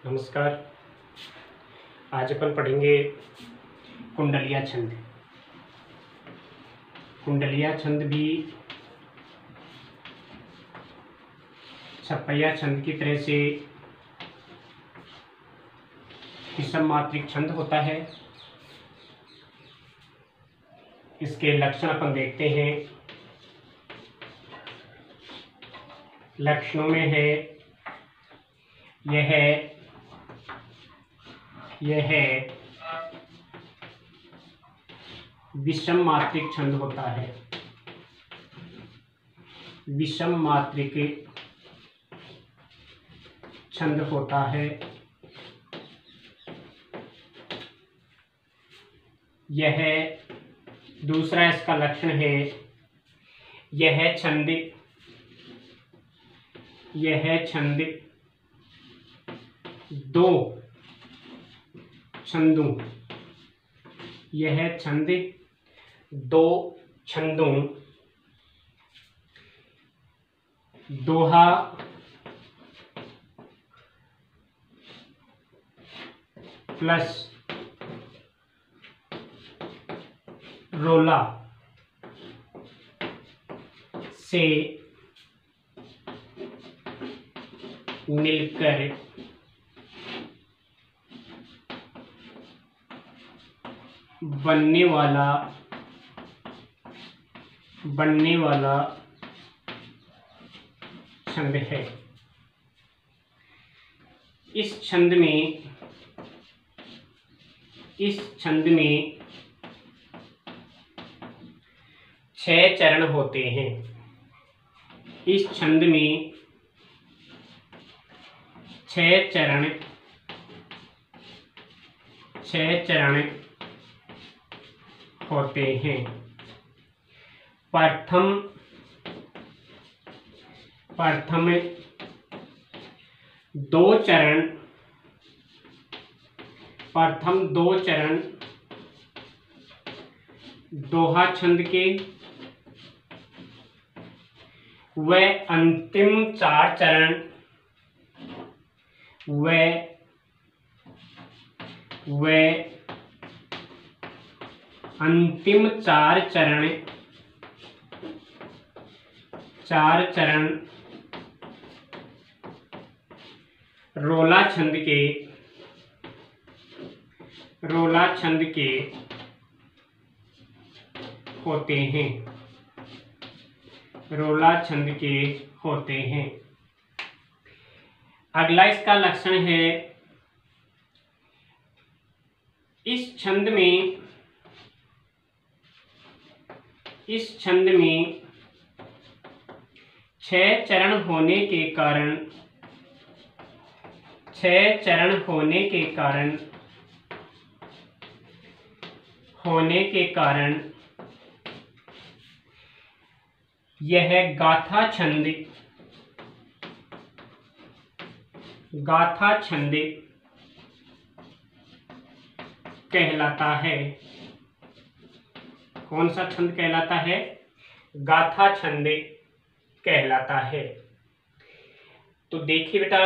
नमस्कार। आज अपन पढ़ेंगे कुंडलिया छंद। कुंडलिया छंद भी छप्पैया छंद की तरह से विषम मात्रिक छंद होता है। इसके लक्षण अपन देखते हैं। लक्षणों में है यह विषम मात्रिक छंद होता है। विषम मात्रिक छंद होता है। यह दूसरा इसका लक्षण है, यह छंद दो छंदों दोहा प्लस रोला से मिलकर बनने वाला छंद है। इस छंद में 6 चरण होते हैं। इस छंद में 6 चरण होते हैं। प्रथम 2 चरण दोहा छंद के व अंतिम 4 चरण अंतिम 4 चरण रोला छंद के होते हैं। अगला इसका लक्षण है, इस छंद में 6 चरण होने के कारण यह गाथा छंद कहलाता है। कौन सा छंद कहलाता है? गाथा छंद कहलाता है। तो देखिए बेटा,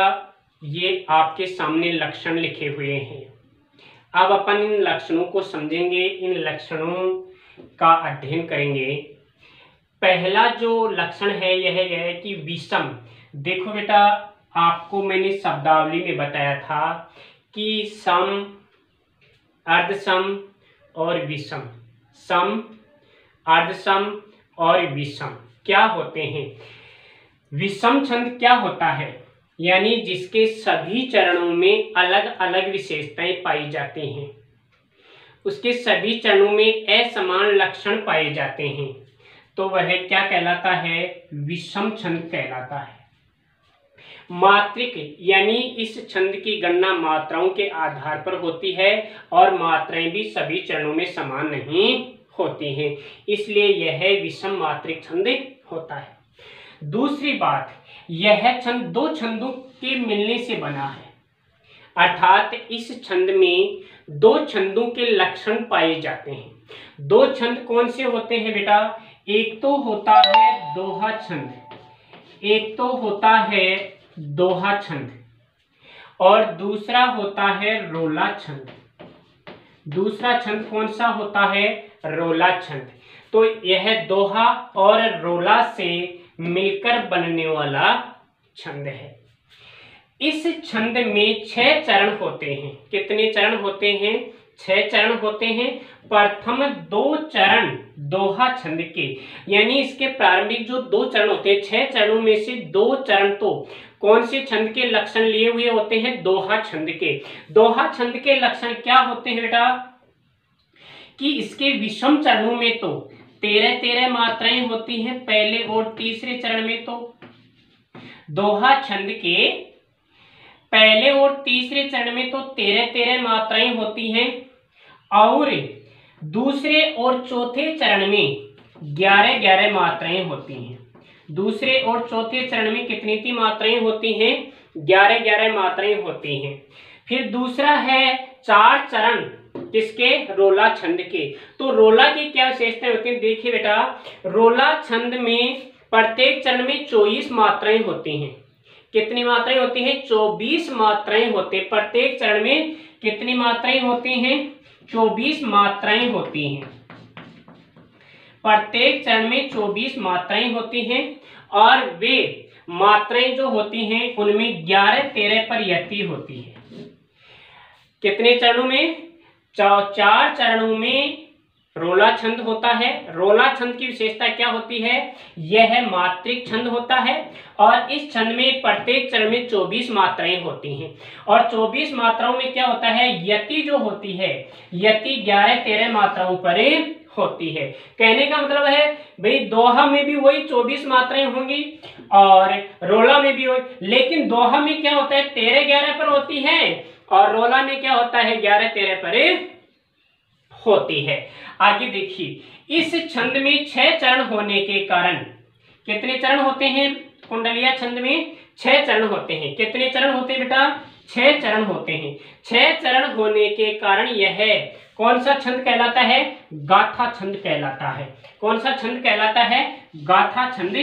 ये आपके सामने लक्षण लिखे हुए हैं। अब अपन इन लक्षणों को समझेंगे, इन लक्षणों का अध्ययन करेंगे। पहला जो लक्षण है यह है कि विषम। देखो बेटा, आपको मैंने शब्दावली में बताया था कि सम, अर्धसम और विषम। सम, अर्धसम और विषम क्या होते हैं? विषम छंद क्या होता है? यानी जिसके सभी चरणों में अलग अलग विशेषताएं पाई जाती हैं, उसके सभी चरणों में असमान लक्षण पाए जाते हैं, तो वह क्या कहलाता है? विषम छंद कहलाता है। मात्रिक यानी इस छंद की गणना मात्राओं के आधार पर होती है और मात्राएं भी सभी चरणों में समान नहीं होती हैं, इसलिए यह विषम मात्रिक छंद होता है। दूसरी बात, यह छंद 2 छंदों के मिलने से बना है, अर्थात इस छंद में 2 छंदों के लक्षण पाए जाते हैं। 2 छंद कौन से होते हैं बेटा? एक तो होता है दोहा छंद, और दूसरा होता है रोला छंद। दूसरा छंद कौन सा होता है? रोला छंद। तो यह दोहा और रोला से मिलकर बनने वाला छंद है। इस छंद में 6 चरण होते हैं। कितने चरण होते हैं? 6 चरण होते हैं। प्रथम 2 चरण दोहा छंद के, यानी इसके प्रारंभिक जो 2 चरण होते हैं, 6 चरणों में से 2 चरण तो कौन से छंद के लक्षण लिए हुए होते हैं? दोहा छंद के। दोहा छंद के लक्षण क्या होते हैं बेटा? कि इसके विषम चरणों में तो 13-13 मात्राएं होती हैं पहले और तीसरे चरण में। तो दोहा छंद के पहले और तीसरे चरण में तो 13-13 मात्राएं होती हैं और दूसरे और चौथे चरण में 11-11 मात्राएं होती हैं। दूसरे और चौथे चरण में कितनी मात्राएं होती हैं? 11-11 मात्राएं होती हैं। फिर दूसरा है 4 चरण किसके? रोला छंद के। तो रोला की क्या विशेषताएं होती हैं? देखिए बेटा, रोला छंद में प्रत्येक चरण में 24 मात्राएं होती हैं। कितनी मात्राएं होती हैं? 24 मात्राएं होती हैं। प्रत्येक चरण में कितनी मात्राएं होती हैं? 24 मात्राएं होती हैं। प्रत्येक चरण में 24 मात्राएं होती हैं और वे मात्राएं जो होती हैं उनमें 11-13 पर यति होती है। कितने चरणों में? 4 चरणों में रोला छंद होता है। रोला छंद की विशेषता क्या होती है? यह मात्रिक छंद होता है और इस छंद में प्रत्येक चरण में 24 मात्राएं होती हैं और 24 मात्राओं में क्या होता है? यति जो होती है, यति 11-13 मात्राओं पर होती है। कहने का मतलब है भाई दोहा में भी वही 24 मात्राएं होंगी और रोला में भी वही, लेकिन दोहा में क्या होता है? 13-11 पर होती है और रोला में क्या होता है? 11-13 पर होती है। आगे देखिए, इस छंद में 6 चरण होने के कारण कितने चरण होते हैं? कुंडलिया छंद में 6 चरण होते हैं। कितने चरण होते हैं बेटा? 6 चरण होते हैं। 6 चरण होने के कारण यह कौन सा छंद कहलाता है? गाथा छंद कहलाता है। कौन सा छंद कहलाता है? गाथा छंद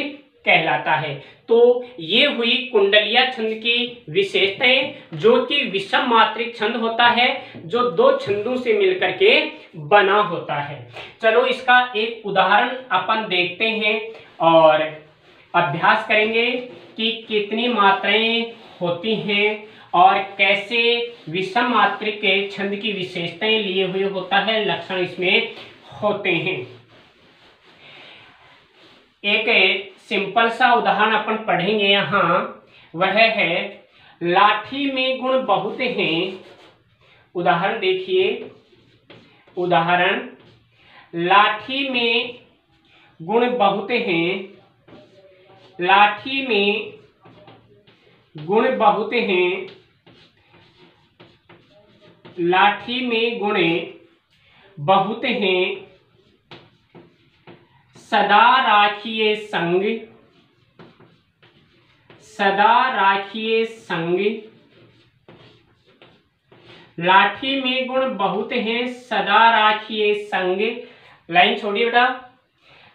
कहलाता है। तो ये हुई कुंडलिया छंद की विशेषताएं, जो कि विषम मात्रिक छंद होता है, जो 2 छंदों से मिलकर के बना होता है। चलो इसका एक उदाहरण अपन देखते हैं और अभ्यास करेंगे कि कितनी मात्राएं होती हैं और कैसे विषम मात्रिक के छंद की विशेषताएं लिए हुए होता है, लक्षण इसमें होते हैं। एक सिंपल सा उदाहरण अपन पढ़ेंगे यहाँ, वह है लाठी में गुण बहुत हैं। उदाहरण देखिए, उदाहरण लाठी में गुण बहुत हैं। लाठी में गुण बहुत हैं। लाठी में गुण बहुत हैं। सदा राखिए संग। सदा राखिए संग। लाठी में गुण बहुत हैं, सदा राखिए संग। लाइन छोड़िए बेटा।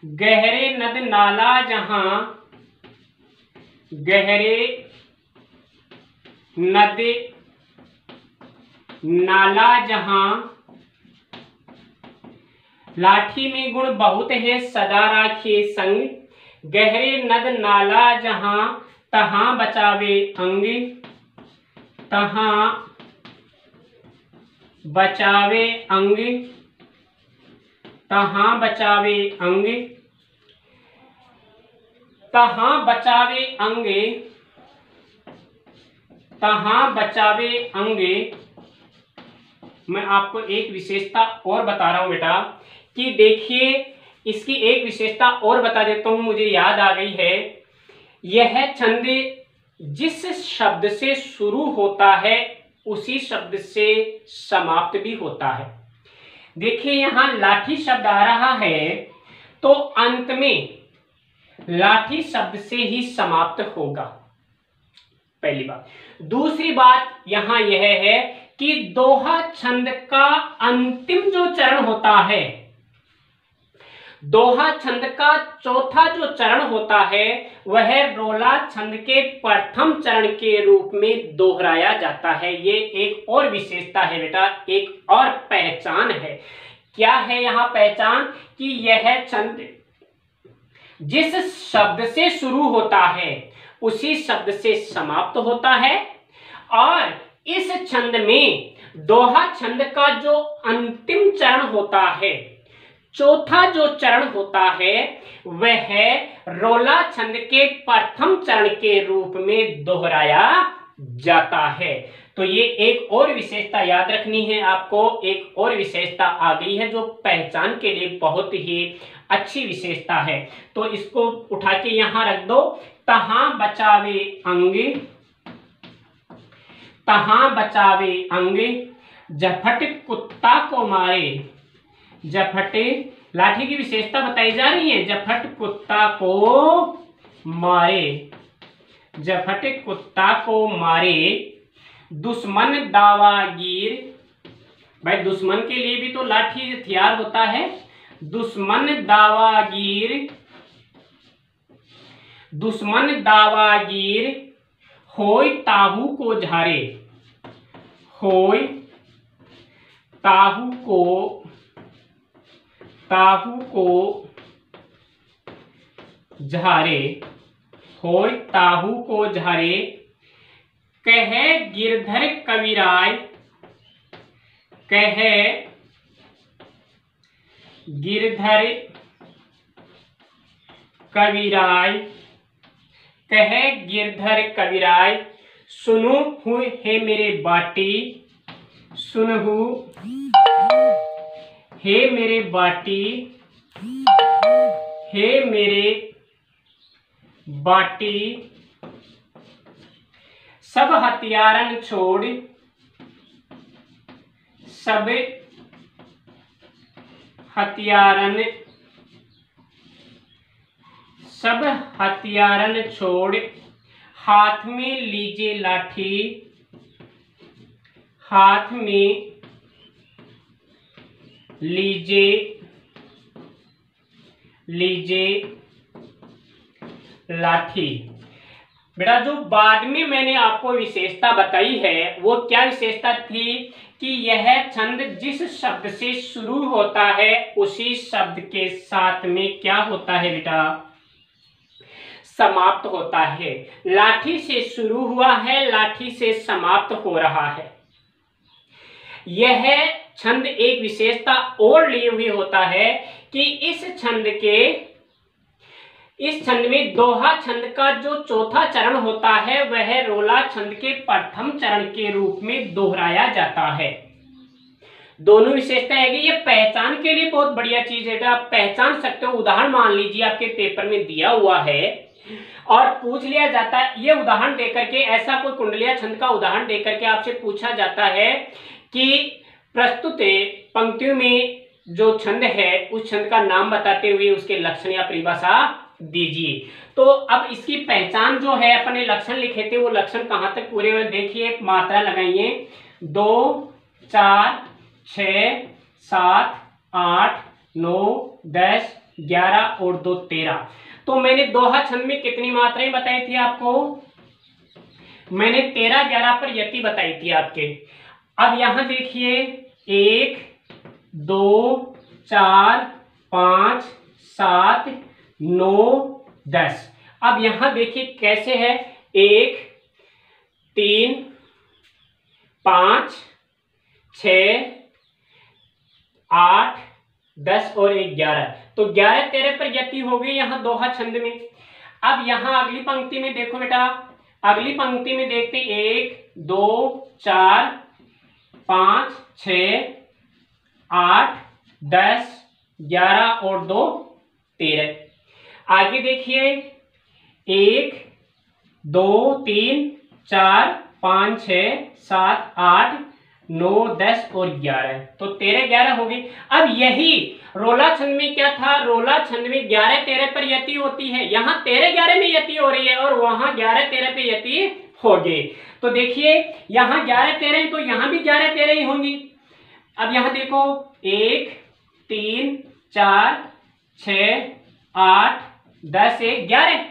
गहरे नद नाला जहां, गहरे नद नाला जहां, लाठी में गुण बहुत है, सदा राखिए संग। गहरे नद नाला जहां, तहां बचावे अंग। तहां बचावे अंग। तहां बचावे अंग। तहां बचावे अंग। तहां बचावे अंग। मैं आपको एक विशेषता और बता रहा हूं बेटा, कि देखिए इसकी एक विशेषता और बता देता हूं, मुझे याद आ गई है। यह छंद जिस शब्द से शुरू होता है उसी शब्द से समाप्त भी होता है। देखिए यहां लाठी शब्द आ रहा है तो अंत में लाठी शब्द से ही समाप्त होगा, पहली बात। दूसरी बात यहां यह है कि दोहा छंद का अंतिम जो चरण होता है, दोहा छंद का चौथा जो चरण होता है वह रोला छंद के प्रथम चरण के रूप में दोहराया जाता है। ये एक और विशेषता है बेटा, एक और पहचान है। क्या है यहाँ पहचान? कि यह छंद जिस शब्द से शुरू होता है उसी शब्द से समाप्त होता है, और इस छंद में दोहा छंद का जो अंतिम चरण होता है, चौथा जो चरण होता है, वह रोला छंद के प्रथम चरण के रूप में दोहराया जाता है। तो ये एक और विशेषता याद रखनी है आपको, एक और विशेषता आ गई है जो पहचान के लिए बहुत ही अच्छी विशेषता है। तो इसको उठा के यहां रख दो। तहां बचावे अंग, तहां बचावे अंग, जफट कुत्ता को मारे। जफट लाठी की विशेषता बताई जा रही है, जफट कुत्ता को मारे, जफट कुत्ता को मारे। दुश्मन दावागीर, भाई दुश्मन के लिए भी तो लाठी हथियार होता है। दुश्मन दावागीर, दुश्मन दावागीर, होय ताहू को झारे, होय ताहू को, ताहू को झारे, होय ताहू को झारे। कहे गिरधर कविराय, कहे गिरधर कविराय, कहे गिरधर कविराय। सुनु हुए हे मेरे बाटी, सुनहु हे मेरे बाटी, हे मेरे बाटी। सब हथियारन छोड़, सब हथियारन, सब हथियारन छोड़। हाथ में लीजिए लाठी, हाथ में लीजिए, लीजिए लाठी। बेटा जो बाद में मैंने आपको विशेषता बताई है वो क्या विशेषता थी? कि यह छंद जिस शब्द से शुरू होता है उसी शब्द के साथ में क्या होता है बेटा? समाप्त होता है। लाठी से शुरू हुआ है, लाठी से समाप्त हो रहा है। यह छंद एक विशेषता और लिए हुए होता है कि इस छंद में दोहा छंद का जो चौथा चरण होता है वह रोला छंद के प्रथम चरण के रूप में दोहराया जाता है। दोनों विशेषता है कि ये पहचान के लिए बहुत बढ़िया चीज है, आप पहचान सकते हो। उदाहरण मान लीजिए आपके पेपर में दिया हुआ है और पूछ लिया जाता है, ये उदाहरण देकर के, ऐसा कोई कुंडलिया छंद का उदाहरण देकर के आपसे पूछा जाता है कि प्रस्तुत पंक्तियों में जो छंद है उस छंद का नाम बताते हुए उसके लक्षण या परिभाषा दीजिए। तो अब इसकी पहचान जो है, अपने लक्षण लिखे थे, वो लक्षण कहां तक पूरे हुए देखिए। मात्रा लगाइए, 2, 4, 6, 7, 8, 9, 10, 11 और 2, 13। तो मैंने दोहा छंद में कितनी मात्राएं बताई थी आपको? मैंने 13, 11 पर यति बताई थी आपके। अब यहां देखिए 1, 2, 4, 5, 7, 9, 10। अब यहां देखिए कैसे है, 1, 3, 5, 6, 8, 10 और 1, 11। तो 11, 13 पर यति हो गई यहां दोहा छंद में। अब यहां अगली पंक्ति में देखो बेटा, अगली पंक्ति में देखते 1, 2, 4, 5, 6, 8, 10, 11 और 2, 13। आगे देखिए 1, 2, 3, 4, 5, 6, 7, 8, 9, 10 और 11। तो 13, 11 हो गई। अब यही रोला छंद में क्या था? रोला छंद में 11, 13 पर यति होती है, यहाँ 13, 11 में यति हो रही है और वहां 11, 13 पे यति हो गई। तो देखिए यहाँ 11, 13 तो यहाँ भी 11, 13 ही होंगी। अब यहाँ देखो 1, 3, 4, 6 8 10 1 11।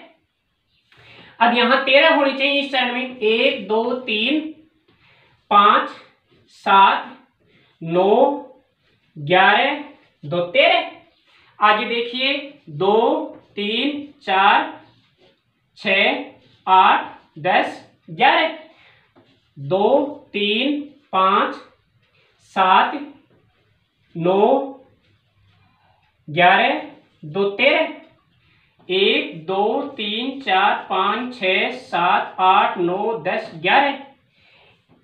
अब यहां 13 होनी चाहिए इस चरण में। 1 2 3 5 7 9 11 2 13। आगे देखिए 2 3 4 6 8 10 11। 2 3 5 7 9 11 2 13। 1 2 3 4 5 6 7 8 9 10 11।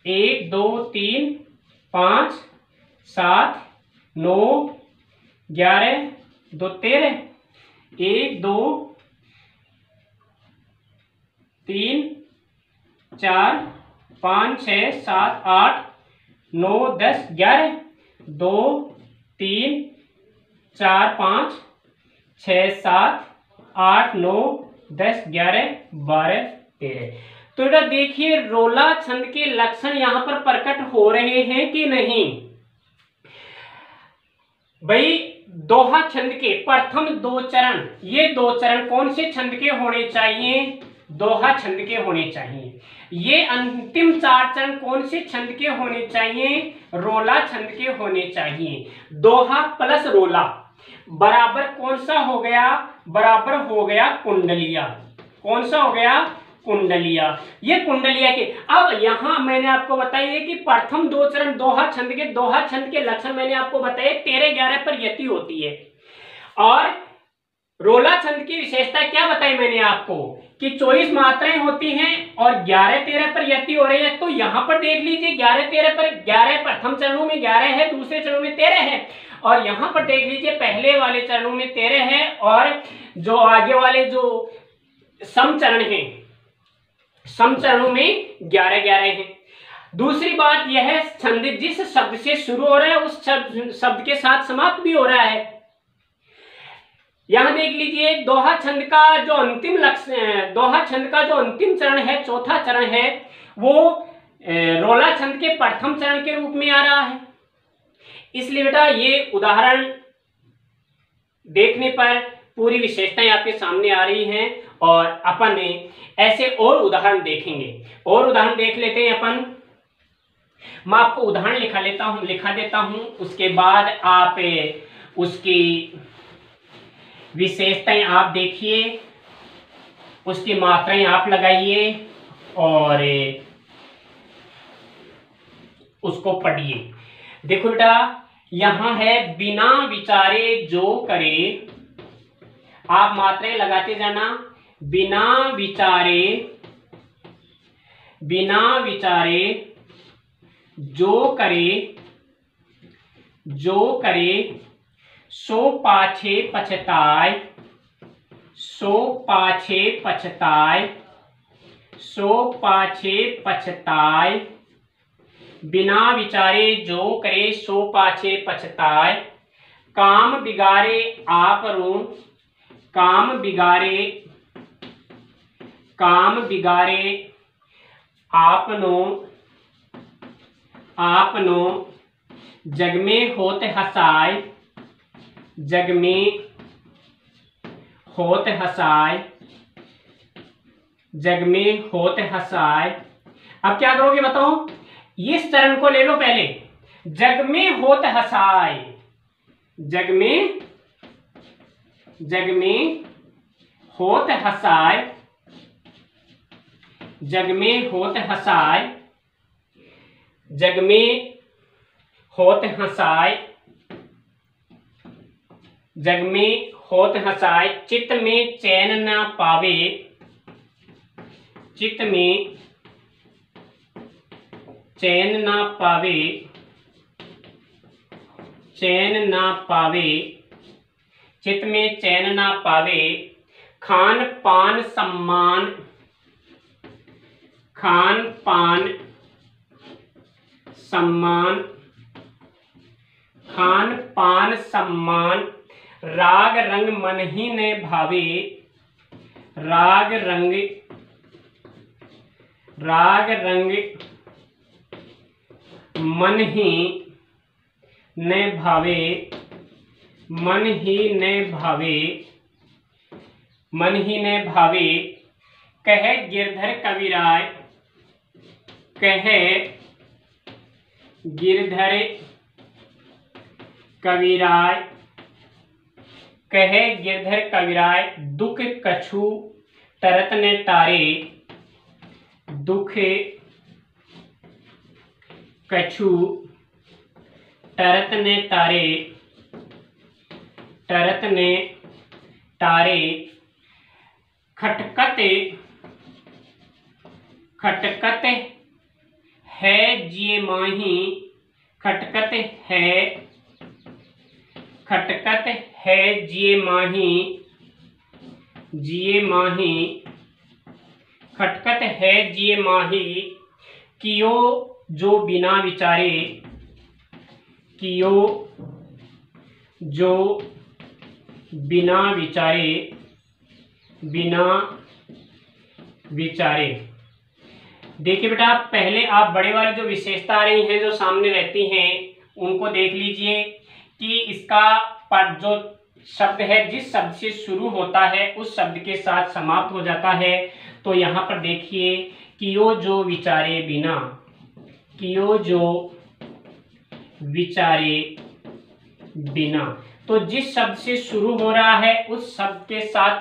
1 2 3 5 7 9 11 2 13। 1 2 3 4 5 6 7 8 9 10 11। 2 3 4 5 6 7 8 9 10 11 12 13। तो बेटा देखिए रोला छंद के लक्षण यहां पर प्रकट हो रहे हैं कि नहीं। भाई दोहा छंद के प्रथम 2 चरण, ये 2 चरण कौन से छंद के होने चाहिए? दोहा छंद के होने चाहिए। ये अंतिम 4 चरण कौन से छंद के होने चाहिए? रोला छंद के होने चाहिए। दोहा प्लस रोला बराबर कौन सा हो गया? बराबर हो गया कुंडलिया। कौन सा हो गया? कुंडलिया। ये कुंडलिया के, अब यहां मैंने आपको बताया कि प्रथम 2 चरण दोहा छंद के लक्षण मैंने आपको बताए 13 11 पर यति होती है। और रोला छंद की विशेषता क्या बताई मैंने आपको कि 24 मात्राएं होती हैं और 11 13 पर यति हो रही है। तो यहां पर देख लीजिए 11 13 पर 11 प्रथम चरणों में 11 है, दूसरे चरणों में 13 है। और यहां पर देख लीजिए पहले वाले चरणों में 13 है और जो आगे वाले जो सम चरण हैं, सम चरणों में 11 11 हैं। दूसरी बात यह है छंद जिस शब्द से शुरू हो रहा है उस शब्द के साथ समाप्त भी हो रहा है। यहां देख लीजिए दोहा छंद का जो अंतिम लक्ष्य, दोहा छंद का जो अंतिम चरण है, चौथा चरण है, वो रोला छंद के प्रथम चरण के रूप में आ रहा है। इसलिए बेटा ये उदाहरण देखने पर पूरी विशेषताएं आपके सामने आ रही हैं और अपन ऐसे और उदाहरण देखेंगे। और उदाहरण देख लेते हैं अपन। मैं आपको उदाहरण लिखा देता हूं, उसके बाद आप उसकी विशेषताएं आप देखिए, उसकी मात्राएं आप लगाइए और उसको पढ़िए। देखो बेटा यहां है बिना विचारे जो करे, आप मात्राएं लगाते जाना। बिना विचारे जो करे सो पाछे पछताए, सो पाछे पछताए। बिना विचारे जो करे सो पाछे पछताए। काम बिगाड़े आप रून, काम बिगाड़े आपनो जग में होत हसाए, जग में होत हसाए। अब क्या करोगे बताओ? इस चरण को ले लो पहले। जग में होत हसाए, जग में होत हसाए, जग में होत हसाए, जग में होत हसाए, जग में होत हसाए। चित्त में चैन ना पावे, चित्त में चैन ना पावे, चैन ना पावे, चित्त में चैन ना पावे। खान पान सम्मान, खान पान सम्मान, खान पान सम्मान। राग रंग मन ही ने भावे, राग रंग मन ही ने भावे। मन ही न भावे, मन ही न भावे, कहे गिरधर कविराय, कहे गिरधर कविराय, कहे गिरधर कविराय, दुख कछु तरत ने तारे, दुख कछु तरत ने तारे, तरत ने तारे, खटकत खटकत है जिए माही, खटकत है, खटकत है जिए माही, जिए माही, खटकत है जिए माही, कियो जो बिना विचारे, कियो जो बिना विचारे, बिना विचारे। देखिए बेटा, पहले आप बड़े वाली जो विशेषता आ रही हैं, जो सामने रहती हैं, उनको देख लीजिए कि इसका जो शब्द है जिस शब्द से शुरू होता है उस शब्द के साथ समाप्त हो जाता है। तो यहाँ पर देखिए, कियो जो विचारे बिना, कियो जो विचारे बिना, तो जिस शब्द से शुरू हो रहा है उस शब्द के साथ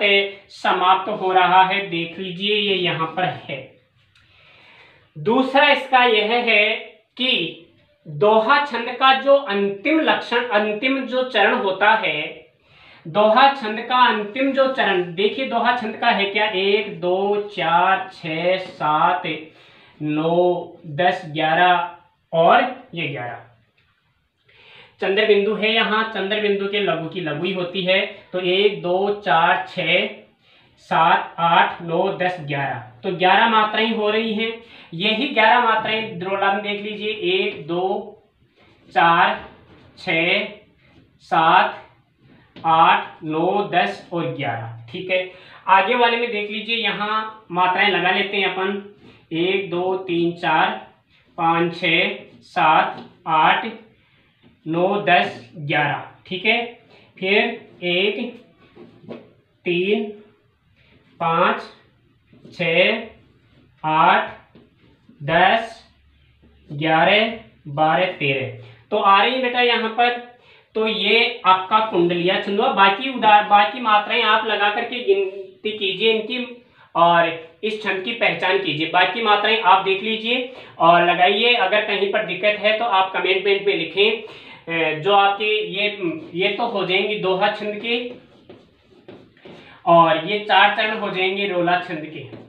समाप्त हो रहा है। देख लीजिए, ये यहाँ पर है। दूसरा इसका यह है कि दोहा छंद का जो अंतिम लक्षण, अंतिम जो चरण होता है, दोहा छंद का अंतिम जो चरण, देखिए दोहा छंद का है क्या, 1 2 4 6 7 9 10 11 और ये 11 चंद्र बिंदु है। यहाँ चंद्र बिंदु के लघु की लघु ही होती है। तो 1 2 4 6 7 8 9 10 11, तो 11 मात्राएं हो रही हैं। यही 11 मात्राएं द्रोला में देख लीजिए, 1 2 4 6 7 8 9 10 और 11। ठीक है, आगे वाले में देख लीजिए, यहाँ मात्राएं लगा लेते हैं अपन, 1 2 3 4 5 6 7 8 9 10 11। ठीक है, फिर 1 3 5 6 8 10 11 12 13, तो आ रही है बेटा यहाँ पर। तो ये आपका कुंडलिया छंद हुआ। बाकी मात्राएं आप लगा करके गिनती कीजिए इनकी और इस छंद की पहचान कीजिए। बाकी मात्राएं आप देख लीजिए और लगाइए। अगर कहीं पर दिक्कत है तो आप कमेंट में लिखें। जो आपके ये तो हो जाएंगे दोहा छंद के, और ये 4 चरण हो जाएंगे रोला छंद के।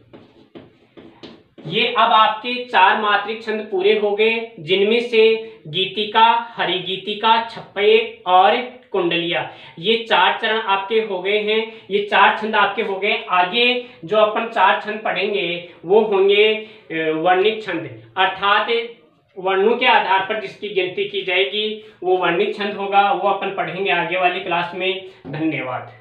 ये अब आपके 4 मात्रिक छंद पूरे हो गए, जिनमें से गीतिका, हरिगीतिका, छप्पे और कुंडलिया, ये 4 चरण आपके हो गए हैं। ये 4 छंद आपके हो गए। आगे जो अपन 4 छंद पढ़ेंगे वो होंगे वर्णिक छंद, अर्थात वर्णों के आधार पर जिसकी गिनती की जाएगी वो वर्णिक छंद होगा। वो अपन पढ़ेंगे आगे वाली क्लास में। धन्यवाद।